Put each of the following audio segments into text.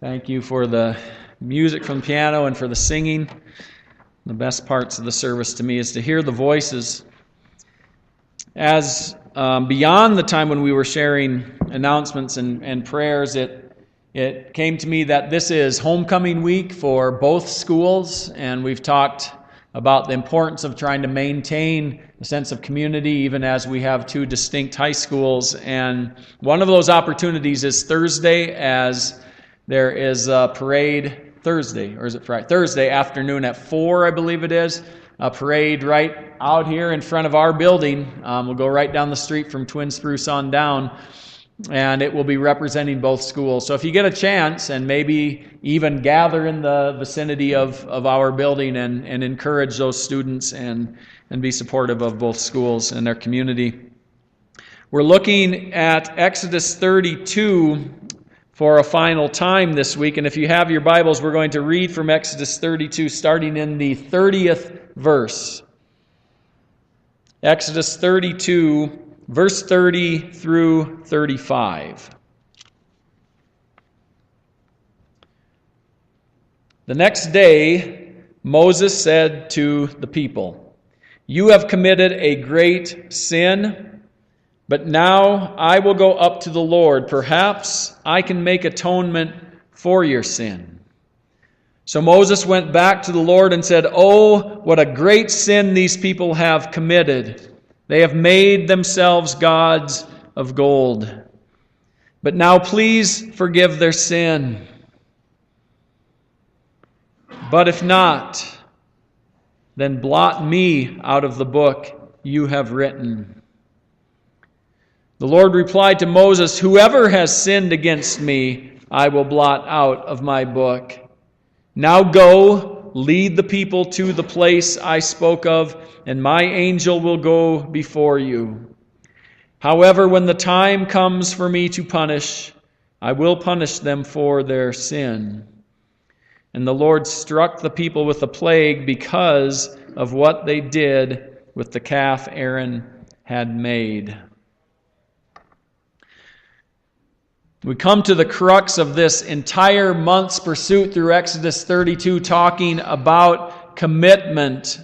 Thank you for the music from the piano and for the singing. The best parts of the service to me is to hear the voices. As beyond the time when we were sharing announcements and prayers, it came to me that this is homecoming week for both schools, and we've talked about the importance of trying to maintain a sense of community even as we have two distinct high schools. And one of those opportunities is Thursday, as there is a parade Thursday, or is it Friday? Thursday afternoon at 4, I believe it is. A parade right out here in front of our building. We'll go right down the street from Twin Spruce on down, and it will be representing both schools. So if you get a chance, and maybe even gather in the vicinity of our building and encourage those students and be supportive of both schools and their community. We're looking at Exodus 32 for a final time this week. And if you have your Bibles, we're going to read from Exodus 32, starting in the 30th verse. Exodus 32, verse 30 through 35. The next day, Moses said to the people, "You have committed a great sin. But now I will go up to the Lord. Perhaps I can make atonement for your sin." So Moses went back to the Lord and said, "Oh, what a great sin these people have committed. They have made themselves gods of gold. But now please forgive their sin. But if not, then blot me out of the book you have written." The Lord replied to Moses, "Whoever has sinned against me, I will blot out of my book. Now go, lead the people to the place I spoke of, and my angel will go before you. However, when the time comes for me to punish, I will punish them for their sin." And the Lord struck the people with a plague because of what they did with the calf Aaron had made. We come to the crux of this entire month's pursuit through Exodus 32, talking about commitment.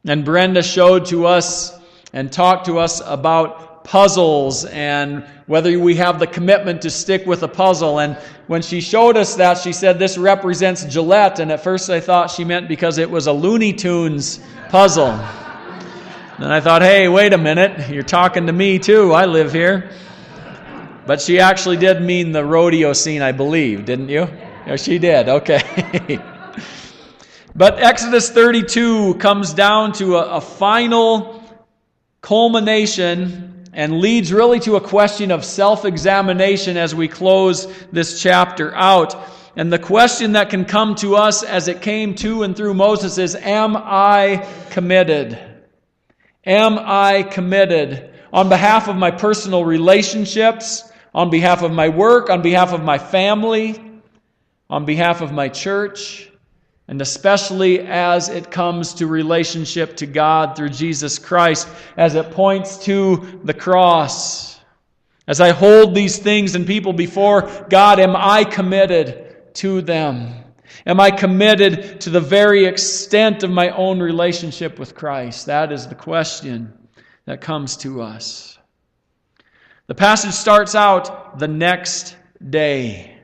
And Brenda showed to us and talked to us about puzzles and whether we have the commitment to stick with a puzzle. And when she showed us that, she said this represents Gillette. And at first I thought she meant because it was a Looney Tunes puzzle. Then I thought, hey, wait a minute, you're talking to me too. I live here. But she actually did mean the rodeo scene, I believe, didn't you? Yeah, she did. Okay. But Exodus 32 comes down to a final culmination and leads really to a question of self-examination as we close this chapter out. And the question that can come to us as it came to and through Moses is, am I committed? Am I committed on behalf of my personal relationships, on behalf of my work, on behalf of my family, on behalf of my church, and especially as it comes to relationship to God through Jesus Christ, as it points to the cross. As I hold these things and people before God, am I committed to them? Am I committed to the very extent of my own relationship with Christ? That is the question that comes to us. The passage starts out the next day.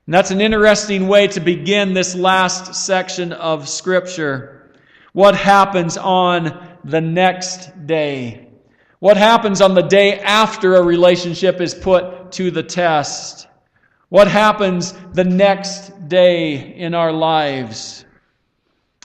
And that's an interesting way to begin this last section of Scripture. What happens on the next day? What happens on the day after a relationship is put to the test? What happens the next day in our lives?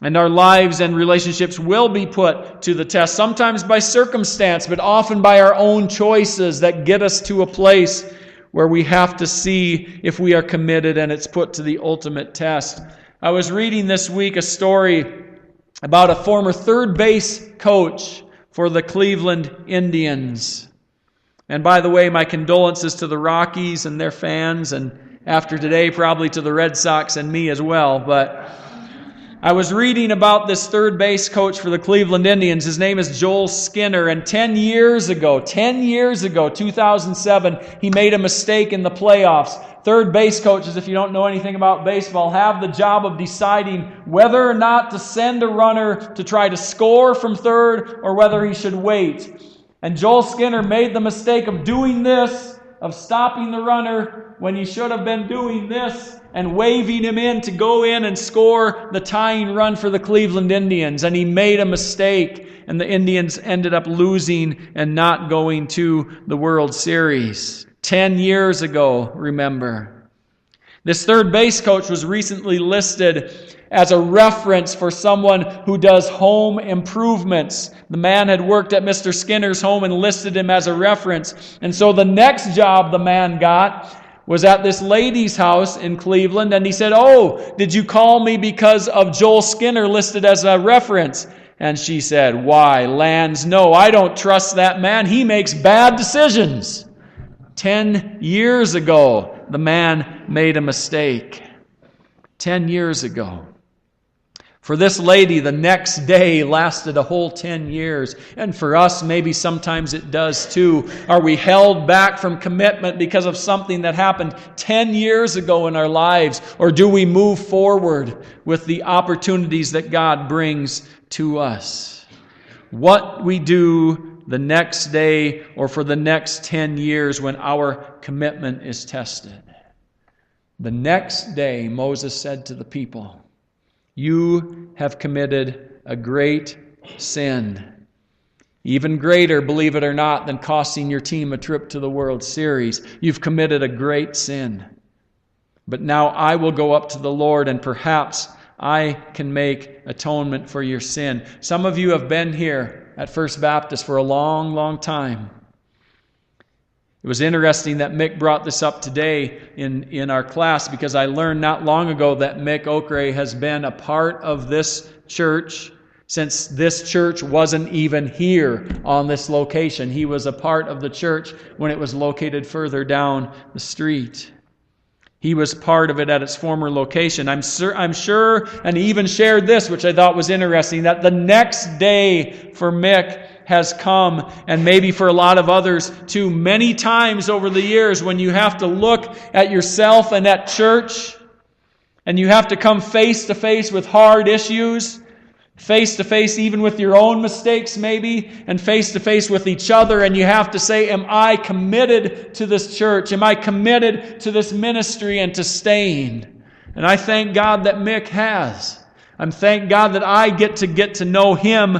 And our lives and relationships will be put to the test, sometimes by circumstance, but often by our own choices that get us to a place where we have to see if we are committed, and it's put to the ultimate test. I was reading this week a story about a former third base coach for the Cleveland Indians. And by the way, my condolences to the Rockies and their fans, and after today, probably to the Red Sox and me as well. But I was reading about this third base coach for the Cleveland Indians. His name is Joel Skinner, and 10 years ago, 2007, he made a mistake in the playoffs. Third base coaches, if you don't know anything about baseball, have the job of deciding whether or not to send a runner to try to score from third or whether he should wait. And Joel Skinner made the mistake of doing this, of stopping the runner when he should have been doing this and waving him in to go in and score the tying run for the Cleveland Indians. And he made a mistake, and the Indians ended up losing and not going to the World Series. 10 years ago, remember. This third base coach was recently listed as a reference for someone who does home improvements. The man had worked at Mr. Skinner's home and listed him as a reference. And so the next job the man got was at this lady's house in Cleveland, and he said, "Oh, did you call me because of Joel Skinner listed as a reference?" And she said, "Why, lands, no, I don't trust that man. He makes bad decisions." 10 years ago, the man made a mistake. 10 years ago. For this lady, the next day lasted a whole 10 years. And for us, maybe sometimes it does too. Are we held back from commitment because of something that happened 10 years ago in our lives? Or do we move forward with the opportunities that God brings to us? What we do the next day or for the next 10 years when our commitment is tested. The next day, Moses said to the people, "You have committed a great sin. Even greater, believe it or not, than costing your team a trip to the World Series. You've committed a great sin. But now I will go up to the Lord, and perhaps I can make atonement for your sin." Some of you have been here at First Baptist for a long, long time. It was interesting that Mick brought this up today in our class, because I learned not long ago that Mick Okray has been a part of this church since this church wasn't even here on this location. He was a part of the church when it was located further down the street. He was part of it at its former location. I'm sure, and he even shared this, which I thought was interesting, that the next day for Mick has come, and maybe for a lot of others too, many times over the years when you have to look at yourself and at church, and you have to come face to face with hard issues, face to face even with your own mistakes maybe, and face to face with each other, and you have to say, am I committed to this church? Am I committed to this ministry and to staying? And I thank God that Mick has. I'm thank God that I get to know him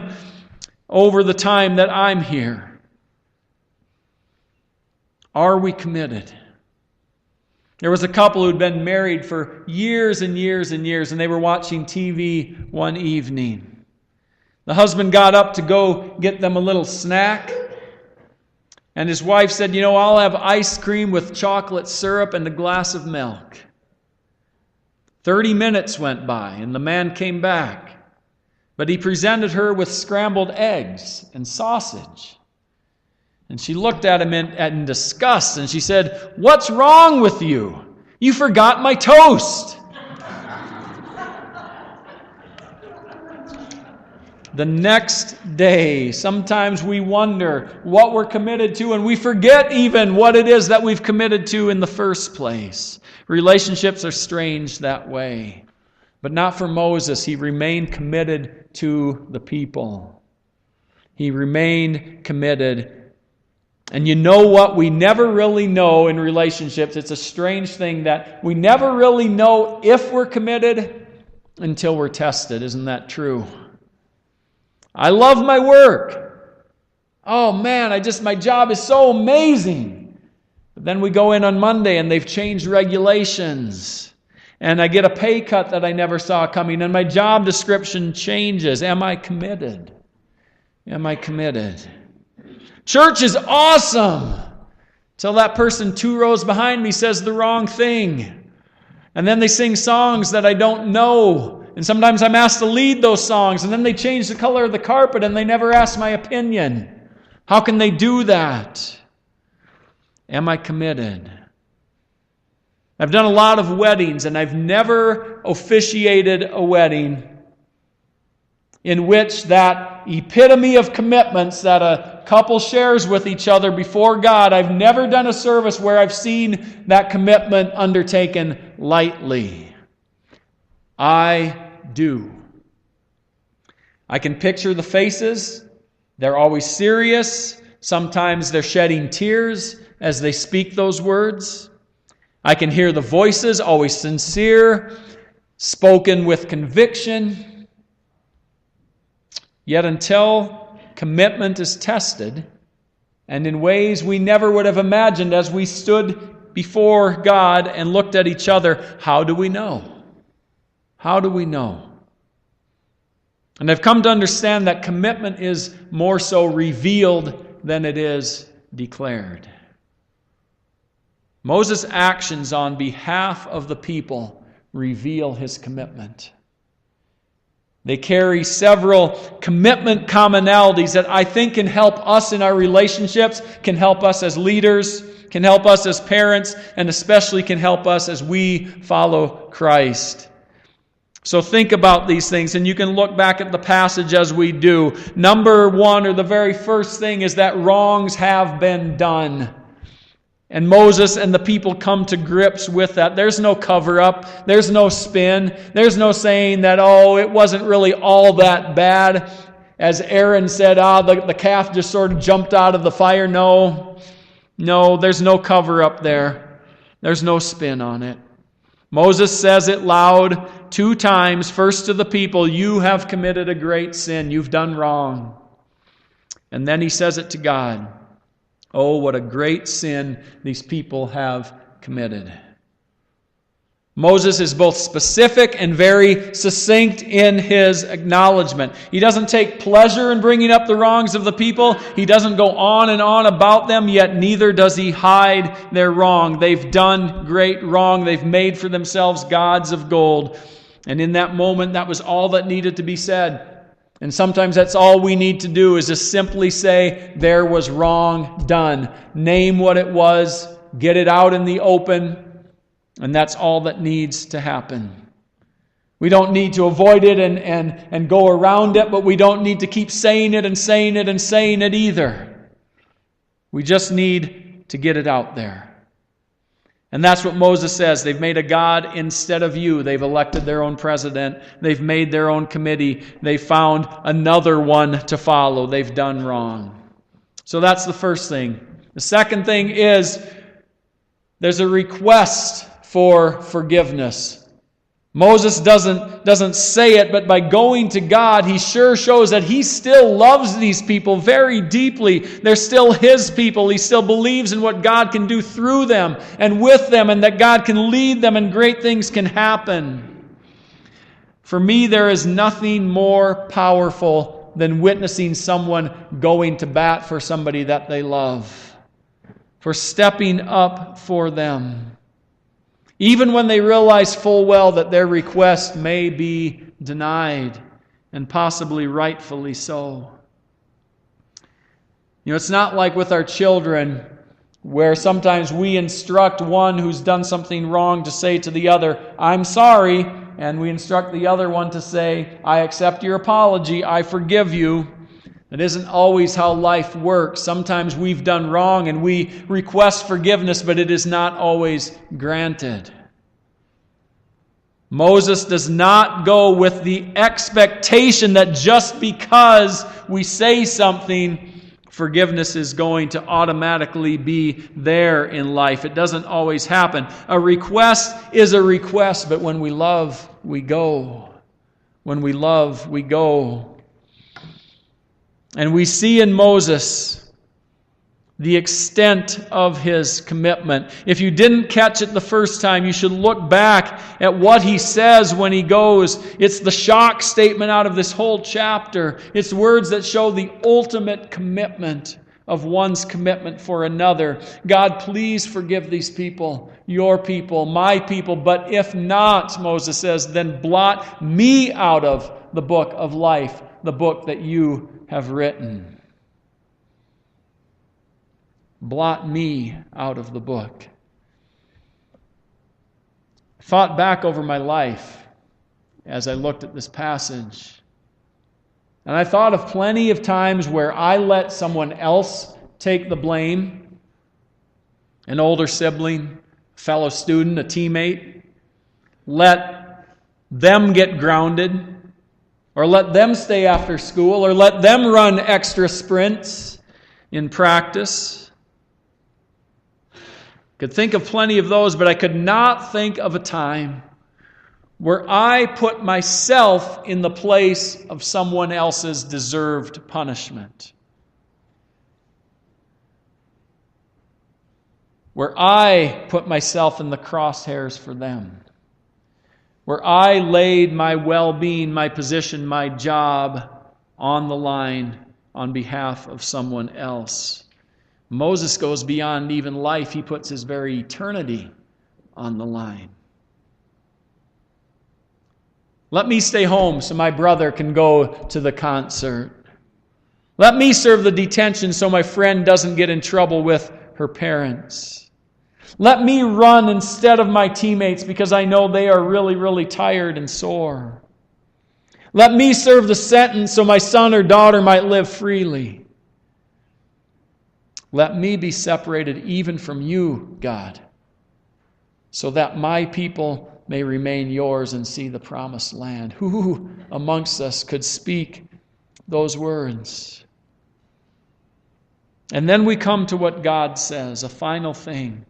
over the time that I'm here. Are we committed? There was a couple who'd been married for years and years and years, and they were watching TV one evening. The husband got up to go get them a little snack, and his wife said, I'll have ice cream with chocolate syrup and a glass of milk. 30 minutes went by, and the man came back. But he presented her with scrambled eggs and sausage. And she looked at him in disgust, and she said, "What's wrong with you? You forgot my toast." The next day, sometimes we wonder what we're committed to, and we forget even what it is that we've committed to in the first place. Relationships are strange that way. But not for Moses. He remained committed to the people. He remained committed. And you know what? We never really know in relationships. It's a strange thing that we never really know if we're committed until we're tested. Isn't that true? I love my work. Oh man, my job is so amazing. But then we go in on Monday and they've changed regulations. And I get a pay cut that I never saw coming, and my job description changes. Am I committed? Am I committed? Church is awesome till that person 2 rows behind me says the wrong thing. And then they sing songs that I don't know. And sometimes I'm asked to lead those songs, and then they change the color of the carpet and they never ask my opinion. How can they do that? Am I committed? I've done a lot of weddings, and I've never officiated a wedding in which that epitome of commitments that a couple shares with each other before God, I've never done a service where I've seen that commitment undertaken lightly. I do. I can picture the faces. They're always serious. Sometimes they're shedding tears as they speak those words. I can hear the voices, always sincere, spoken with conviction. Yet until commitment is tested, and in ways we never would have imagined as we stood before God and looked at each other, how do we know? How do we know? And I've come to understand that commitment is more so revealed than it is declared. Moses' actions on behalf of the people reveal his commitment. They carry several commitment commonalities that I think can help us in our relationships, can help us as leaders, can help us as parents, and especially can help us as we follow Christ. So think about these things, and you can look back at the passage as we do. Number one, or the very first thing, is that wrongs have been done. And Moses and the people come to grips with that. There's no cover-up. There's no spin. There's no saying that, it wasn't really all that bad. As Aaron said, the calf just sort of jumped out of the fire. No, there's no cover-up there. There's no spin on it. Moses says it loud 2 times. First to the people, you have committed a great sin. You've done wrong. And then he says it to God. Oh, what a great sin these people have committed. Moses is both specific and very succinct in his acknowledgement. He doesn't take pleasure in bringing up the wrongs of the people. He doesn't go on and on about them, yet neither does he hide their wrong. They've done great wrong. They've made for themselves gods of gold. And in that moment, that was all that needed to be said. And sometimes that's all we need to do, is just simply say, there was wrong done. Name what it was, get it out in the open, and that's all that needs to happen. We don't need to avoid it and go around it, but we don't need to keep saying it and saying it and saying it either. We just need to get it out there. And that's what Moses says. They've made a god instead of you. They've elected their own president. They've made their own committee. They found another one to follow. They've done wrong. So that's the first thing. The second thing is there's a request for forgiveness. Moses doesn't say it, but by going to God, he sure shows that he still loves these people very deeply. They're still his people. He still believes in what God can do through them and with them, and that God can lead them and great things can happen. For me, there is nothing more powerful than witnessing someone going to bat for somebody that they love, for stepping up for them. Even when they realize full well that their request may be denied, and possibly rightfully so. It's not like with our children, where sometimes we instruct one who's done something wrong to say to the other, I'm sorry, and we instruct the other one to say, I accept your apology, I forgive you. It isn't always how life works. Sometimes we've done wrong and we request forgiveness, but it is not always granted. Moses does not go with the expectation that just because we say something, forgiveness is going to automatically be there in life. It doesn't always happen. A request is a request, but when we love, we go. When we love, we go. And we see in Moses the extent of his commitment. If you didn't catch it the first time, you should look back at what he says when he goes. It's the shock statement out of this whole chapter. It's words that show the ultimate commitment of one's commitment for another. God, please forgive these people, your people, my people. But if not, Moses says, then blot me out of the book of life, the book that you have written. Blot me out of the book. I thought back over my life as I looked at this passage. And I thought of plenty of times where I let someone else take the blame, an older sibling, fellow student, a teammate, let them get grounded, or let them stay after school, or let them run extra sprints in practice. Could think of plenty of those, but I could not think of a time where I put myself in the place of someone else's deserved punishment. Where I put myself in the crosshairs for them. Where I laid my well-being, my position, my job on the line on behalf of someone else. Moses goes beyond even life. He puts his very eternity on the line. Let me stay home so my brother can go to the concert. Let me serve the detention so my friend doesn't get in trouble with her parents. Let me run instead of my teammates because I know they are really, really tired and sore. Let me serve the sentence so my son or daughter might live freely. Let me be separated even from you, God, so that my people may remain yours and see the promised land. Who amongst us could speak those words? And then we come to what God says, a final thing.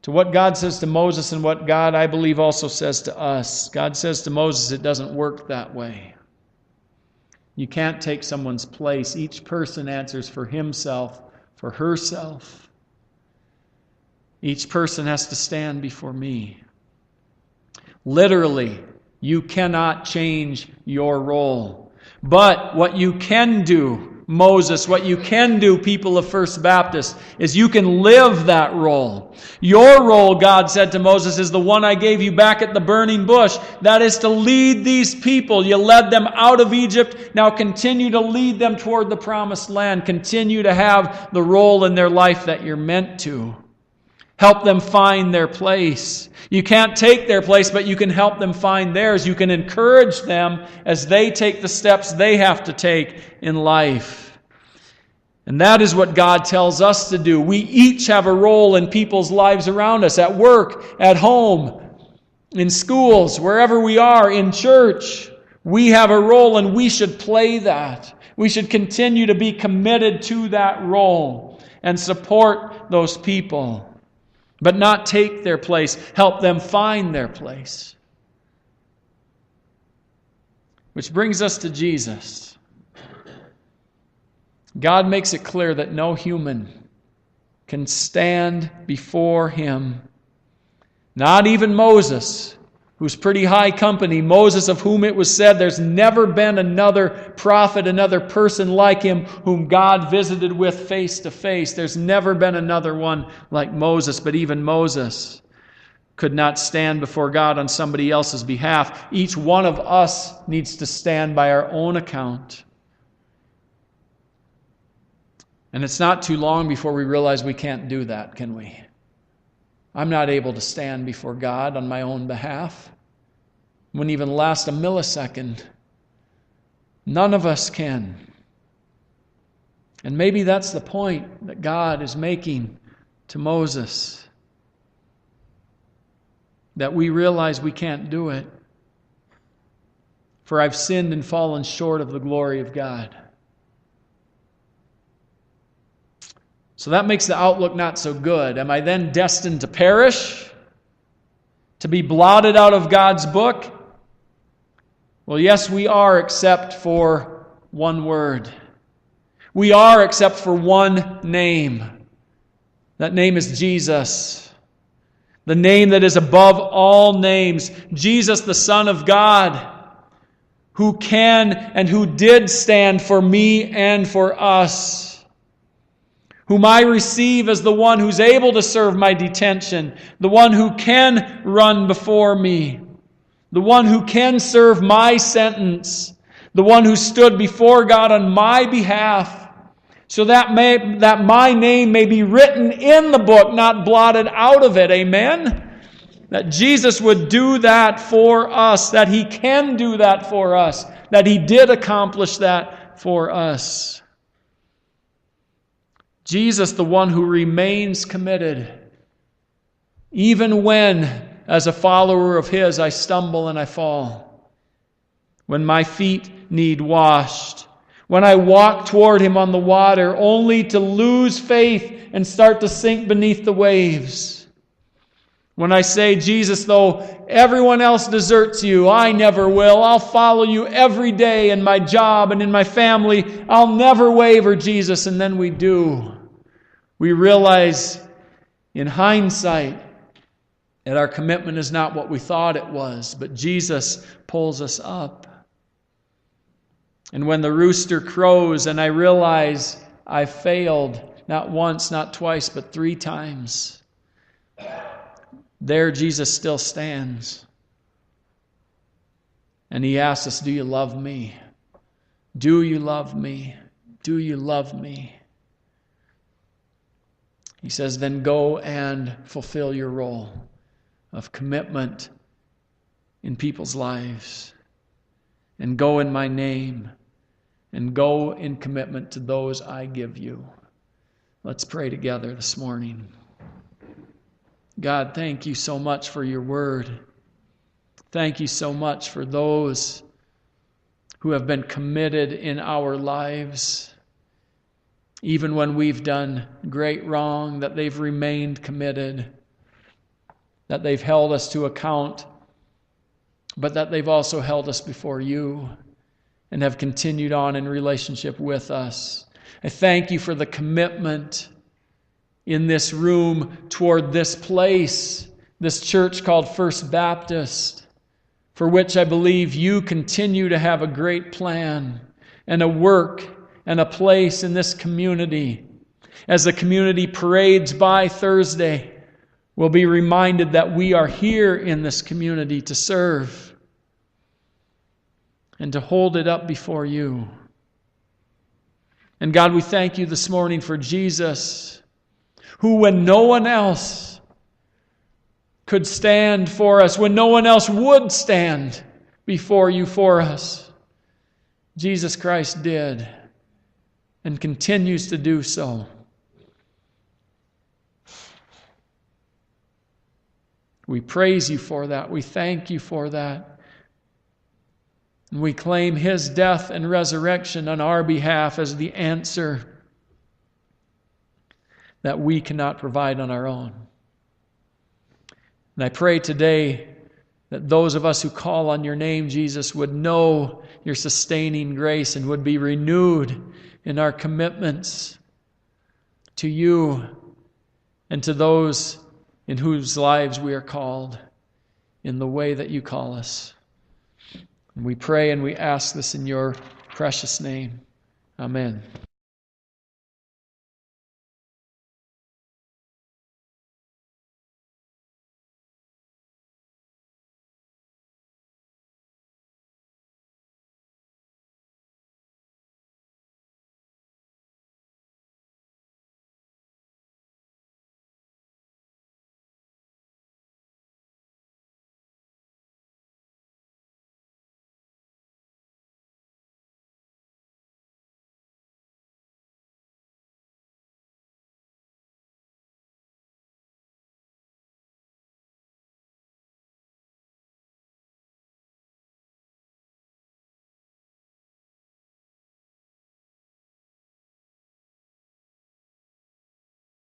To what God says to Moses and what God, I believe, also says to us. God says to Moses, it doesn't work that way. You can't take someone's place. Each person answers for himself, for herself. Each person has to stand before me. Literally, you cannot change your role. But what you can do, Moses, what you can do, people of First Baptist, is you can live that role. Your role, God said to Moses, is the one I gave you back at the burning bush. That is to lead these people. You led them out of Egypt. Now continue to lead them toward the promised land. Continue to have the role in their life that you're meant to. Help them find their place. You can't take their place, but you can help them find theirs. You can encourage them as they take the steps they have to take in life. And that is what God tells us to do. We each have a role in people's lives around us, at work, at home, in schools, wherever we are, in church. We have a role and we should play that. We should continue to be committed to that role and support those people. But not take their place. Help them find their place. Which brings us to Jesus. God makes it clear that no human can stand before Him. Not even Moses, who's pretty high company. Moses, of whom it was said, there's never been another prophet, another person like him whom God visited with face to face. There's never been another one like Moses, but even Moses could not stand before God on somebody else's behalf. Each one of us needs to stand by our own account. And it's not too long before we realize we can't do that, can we? I'm not able to stand before God on my own behalf. Wouldn't even last a millisecond. None of us can. And maybe that's the point that God is making to Moses. That we realize we can't do it. For I've sinned and fallen short of the glory of God. So that makes the outlook not so good. Am I then destined to perish? To be blotted out of God's book? Well, yes, we are, except for one word. We are, except for one name. That name is Jesus. The name that is above all names. Jesus, the Son of God, who can and who did stand for me and for us. Whom I receive as the one who's able to serve my detention, the one who can run before me, the one who can serve my sentence, the one who stood before God on my behalf, so that my name may be written in the book, not blotted out of it. Amen? That Jesus would do that for us, that He can do that for us, that He did accomplish that for us. Jesus, the one who remains committed, even when, as a follower of His, I stumble and I fall, when my feet need washed, when I walk toward Him on the water only to lose faith and start to sink beneath the waves. When I say, Jesus, though everyone else deserts you, I never will. I'll follow you every day in my job and in my family. I'll never waver, Jesus. And then we do. We realize in hindsight that our commitment is not what we thought it was, but Jesus pulls us up. And when the rooster crows and I realize I failed, not once, not twice, but 3 times, there Jesus still stands. And He asks us, do you love me? Do you love me? Do you love me? He says, then go and fulfill your role of commitment in people's lives. And go in my name. And go in commitment to those I give you. Let's pray together this morning. God, thank you so much for your word. Thank you so much for those who have been committed in our lives. Even when we've done great wrong, that they've remained committed, that they've held us to account, but that they've also held us before you and have continued on in relationship with us. I thank you for the commitment in this room toward this place, this church called First Baptist, for which I believe you continue to have a great plan and a work and a place in this community. As the community parades by Thursday, we'll be reminded that we are here in this community to serve and to hold it up before you. And God, we thank you this morning for Jesus, who when no one else could stand for us, when no one else would stand before you for us, Jesus Christ did and continues to do so. We praise you for that. We thank you for that. And we claim His death and resurrection on our behalf as the answer that we cannot provide on our own. And I pray today that those of us who call on your name, Jesus, would know your sustaining grace and would be renewed in our commitments to you and to those in whose lives we are called in the way that you call us. And we pray and we ask this in your precious name. Amen.